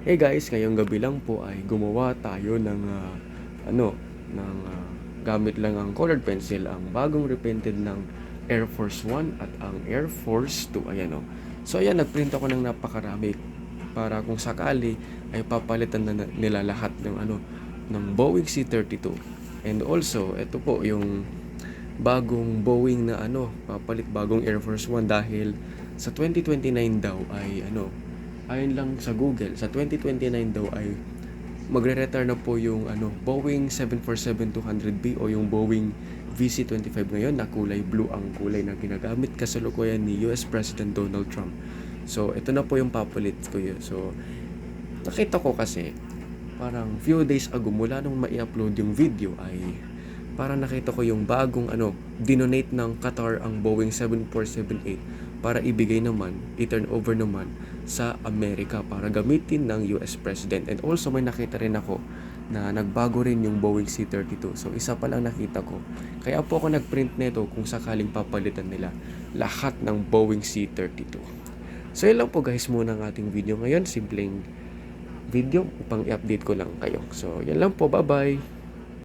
Hey guys, ngayong gabi lang po ay gumawa tayo ng ano, ng gamit lang ang colored pencil, ang bagong repainted ng Air Force 1 at ang Air Force 2. Ayan o. So ayan, nagprint ako ng napakarami para kung sakali ay papalitan nila lahat ng Boeing C-32. And also, ito po yung bagong Boeing na papalit bagong Air Force 1 dahil sa 2029 daw ay ayon lang sa Google, sa 2029 daw ay magre-retire na po yung Boeing 747-200B o yung Boeing VC-25 ngayon na kulay blue ang kulay na ginagamit kasalukuyan ni US President Donald Trump. So, ito na po yung papalit ko yun. So, nakita ko kasi parang few days ago mula nung ma-upload yung video ay parang nakita ko yung bagong dinonate ng Qatar ang Boeing 7478 para ibigay naman, i-turn over naman sa Amerika para gamitin ng US President. And also may nakita rin ako na nagbago rin yung Boeing C-32. So isa pa lang nakita ko. Kaya po ako nagprint nito kung sakaling papalitan nila lahat ng Boeing C-32. So yun lang po guys muna ang ating video ngayon. Simpleng video upang i-update ko lang kayo. So yan lang po, bye bye!